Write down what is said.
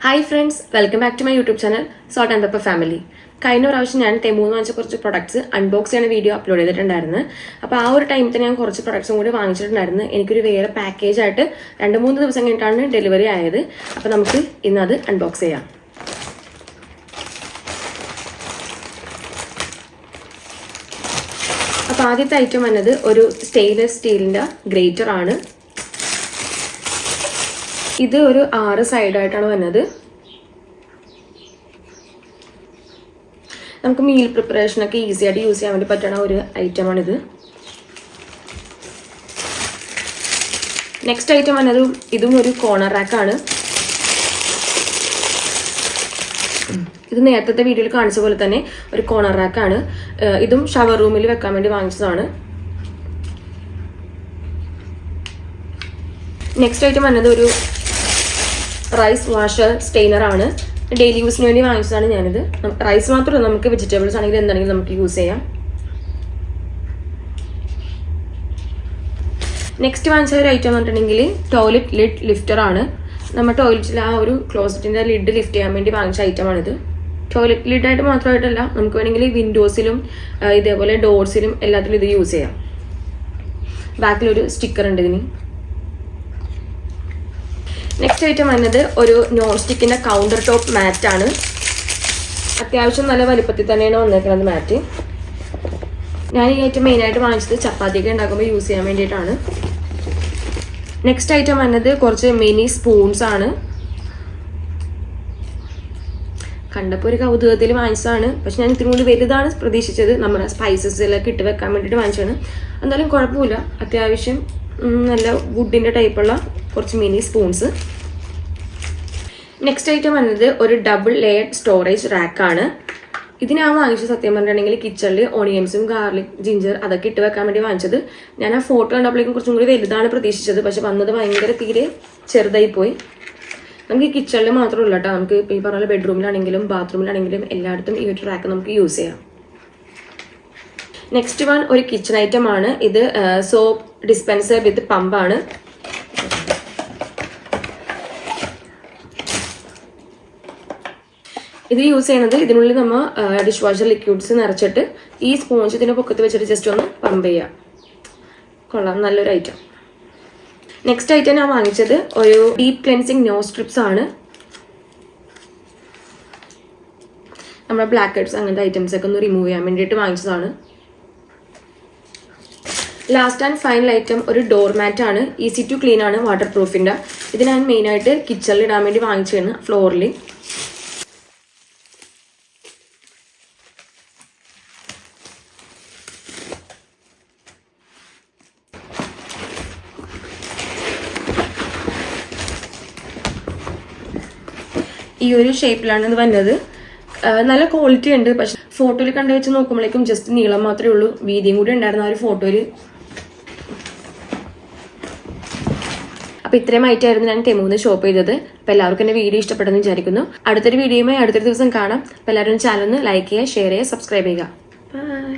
Hi friends, welcome back to my YouTube channel salt and pepper family. കഴിഞ്ഞ പ്രാവശ്യം ഞാൻ തെമൂന്ന് വാങ്ങിച്ച കുറച്ച് പ്രൊഡക്ട്സ് അൺബോക്സ് ചെയ്യുന്ന വീഡിയോ അപ്ലോഡ് ചെയ്തിട്ടുണ്ടായിരുന്നു. അപ്പോൾ ആ ഒരു ടൈമിൽ തന്നെ ഞാൻ കുറച്ച് പ്രൊഡക്ട്സും കൂടി വാങ്ങിച്ചിട്ടുണ്ടായിരുന്നു. എനിക്കൊരു വേറെ പാക്കേജ് ആയിട്ട് 2-3 ദിവസം കഴിഞ്ഞിട്ടാണ് ഡെലിവറി ആയത്. അപ്പോൾ നമുക്ക് ഇന്ന് അത് അൺബോക്സ് ചെയ്യാം. അപ്പോൾ ആദ്യത്തെ ഐറ്റം വന്നത് ഒരു സ്റ്റെയിൻലെസ് സ്റ്റീലിൻ്റെ ഗ്രേറ്റർ ആണ്. ഇത് ഒരു 6 സൈഡായിട്ടാണ് വന്നത്. നമുക്ക് മീൽ പ്രിപ്പറേഷനൊക്കെ ഈസി ആയിട്ട് യൂസ് ചെയ്യാൻ വേണ്ടി പറ്റുന്ന ഒരു ഐറ്റമാണിത്. നെക്സ്റ്റ് ഐറ്റം വന്നത് ഇതും ഒരു കോർണർ റാക്കാണ്. ഇത് നേരത്തെ വീഡിയോയിൽ കാണിച്ച പോലെ തന്നെ ഒരു കോർണർ റാക്കാണ്. ഇതും ഷവർ റൂമിൽ വെക്കാൻ വേണ്ടി വാങ്ങിച്ചതാണ്. നെക്സ്റ്റ് ഐറ്റം വന്നത് ഒരു റൈസ് വാഷർ സ്റ്റെയിനർ ആണ്. ഡെയിലി യൂസിന് വേണ്ടി വാങ്ങിച്ചതാണ് ഞാനിത്. റൈസ് മാത്രമല്ല, നമുക്ക് വെജിറ്റബിൾസ് ആണെങ്കിൽ എന്താണെങ്കിലും നമുക്ക് യൂസ് ചെയ്യാം. നെക്സ്റ്റ് വാങ്ങിച്ച ഒരു ഐറ്റം എന്ന് പറഞ്ഞിട്ടുണ്ടെങ്കിൽ ടോയ്ലറ്റ് ലിഡ് ലിഫ്റ്റർ ആണ്. നമ്മൾ ടോയ്ലറ്റിൽ ആ ഒരു ക്ലോസറ്റിൻ്റെ ലിഡ് ലിഫ്റ്റ് ചെയ്യാൻ വേണ്ടി വാങ്ങിച്ച ഐറ്റമാണിത്. ടോയ്ലറ്റ് ലിഡായിട്ട് മാത്രമായിട്ടല്ല, നമുക്ക് വേണമെങ്കിൽ വിൻഡോസിലും ഇതേപോലെ ഡോർസിലും എല്ലാത്തിലും ഇത് യൂസ് ചെയ്യാം. ബാക്കിലൊരു സ്റ്റിക്കർ ഉണ്ട് ഇതിന്. നെക്സ്റ്റ് ഐറ്റം വന്നത് ഒരു നോൺ സ്റ്റിക്കിൻ്റെ കൗണ്ടർ ടോപ്പ് മാറ്റാണ്. അത്യാവശ്യം നല്ല വലുപ്പത്തിൽ തന്നെയാണ് വന്നേക്കുന്നത് മാറ്റ്. ഞാൻ ഈ ഐറ്റം മെയിനായിട്ട് വാങ്ങിച്ചത് ചപ്പാത്തിയൊക്കെ ഉണ്ടാക്കുമ്പോൾ യൂസ് ചെയ്യാൻ വേണ്ടിയിട്ടാണ്. നെക്സ്റ്റ് ഐറ്റം വന്നത് കുറച്ച് മിനി സ്പൂൺസ് ആണ്. കണ്ടപ്പോൾ ഒരു കൗതുകത്തിൽ വാങ്ങിച്ചതാണ്. പക്ഷെ ഞാൻ ഇത്തിരി കൂടി വലുതാണ് പ്രതീക്ഷിച്ചത്. നമ്മുടെ സ്പൈസസിലൊക്കെ ഇട്ട് വെക്കാൻ വേണ്ടിയിട്ട് വാങ്ങിച്ചതാണ്. എന്തായാലും കുഴപ്പമില്ല. അത്യാവശ്യം നല്ല വുഡിൻ്റെ ടൈപ്പുള്ള കുറച്ച് മിനി സ്പൂൺസ്. നെക്സ്റ്റ് ഐറ്റം വന്നത് ഒരു ഡബിൾ ലെയർഡ് സ്റ്റോറേജ് റാക്കാണ്. ഇത് ഞാൻ വാങ്ങിച്ചത് സത്യം പറഞ്ഞിട്ടുണ്ടെങ്കിൽ കിച്ചണിൽ ഓണിയൻസും ഗാർലിക് ജിഞ്ചർ അതൊക്കെ ഇട്ട് വെക്കാൻ വേണ്ടി വാങ്ങിച്ചത്. ഞാൻ ആ ഫോട്ടോ കണ്ടപ്പോഴേക്കും കുറച്ചും കൂടി വലുതാണ് പ്രതീക്ഷിച്ചത്. പക്ഷെ വന്നത് ഭയങ്കര തീരെ ചെറുതായി പോയി. നമുക്ക് ഈ കിച്ചണിൽ മാത്രമല്ല കേട്ടോ, നമുക്ക് ഇപ്പോൾ ഈ പറഞ്ഞ ബെഡ്റൂമിലാണെങ്കിലും ബാത്റൂമിലാണെങ്കിലും എല്ലായിടത്തും ഈ ഒരു റാക്ക് നമുക്ക് യൂസ് ചെയ്യാം. നെക്സ്റ്റ് വൺ ഒരു കിച്ചൺ ഐറ്റം ആണ്. ഇത് സോപ്പ് ഡിസ്പെൻസർ വിത്ത് പമ്പാണ്. ഇത് യൂസ് ചെയ്യുന്നത് ഇതിനുള്ളിൽ നമ്മൾ ഡിഷ് വാഷർ ലിക്വിഡ്സ് നിറച്ചിട്ട് ഈ സ്പോഞ്ച് ഇതിൻ്റെ പൊക്കത്ത് വെച്ചിട്ട് ജസ്റ്റ് ഒന്ന് പമ്പ് ചെയ്യാം. കൊള്ളാം, നല്ലൊരു ഐറ്റം. നെക്സ്റ്റ് ഐറ്റം ഞാൻ വാങ്ങിച്ചത് ഒരു ഡീപ്പ് ക്ലെൻസിങ് നോസ് സ്ട്രിപ്സ് ആണ്. നമ്മുടെ ബ്ലാക്ക് ഹെഡ്സ് അങ്ങനത്തെ ഐറ്റംസ് ഒക്കെ ഒന്ന് റിമൂവ് ചെയ്യാൻ വേണ്ടിയിട്ട് വാങ്ങിച്ചതാണ്. ലാസ്റ്റ് ആൻഡ് ഫൈനൽ ഐറ്റം ഒരു ഡോർ മാറ്റ് ആണ്. ഈസി ടു ക്ലീൻ ആണ്, വാട്ടർ പ്രൂഫിൻ്റെ. ഇത് ഞാൻ മെയിനായിട്ട് കിച്ചണിൽ ഇടാൻ വേണ്ടി വാങ്ങിച്ചതാണ്. ഫ്ലോറിൽ ഈ ഒരു ഷേപ്പിലാണ് ഇത് വന്നത്. നല്ല ക്വാളിറ്റി ഉണ്ട്. പക്ഷെ ഫോട്ടോയിൽ കണ്ടു വെച്ച് നോക്കുമ്പോഴേക്കും ജസ്റ്റ് നീളം മാത്രമേ ഉള്ളൂ. വീതിയും കൂടി ഉണ്ടായിരുന്നു ആ ഒരു ഫോട്ടോയിൽ. അപ്പോൾ ഇത്രയും ആയിട്ടായിരുന്നു ഞാൻ തെമൂന്ന് ഷോപ്പ് ചെയ്തത്. അപ്പോൾ എല്ലാവർക്കും എൻ്റെ വീഡിയോ ഇഷ്ടപ്പെട്ടെന്ന് വിചാരിക്കുന്നു. അടുത്തൊരു വീഡിയോയുമായി അടുത്തൊരു ദിവസം കാണാം. അപ്പോൾ എല്ലാവരും ചാനൽ ഒന്ന് ലൈക്ക് ചെയ്യുക, ഷെയർ ചെയ്യുക, സബ്സ്ക്രൈബ് ചെയ്യുക. ബൈ.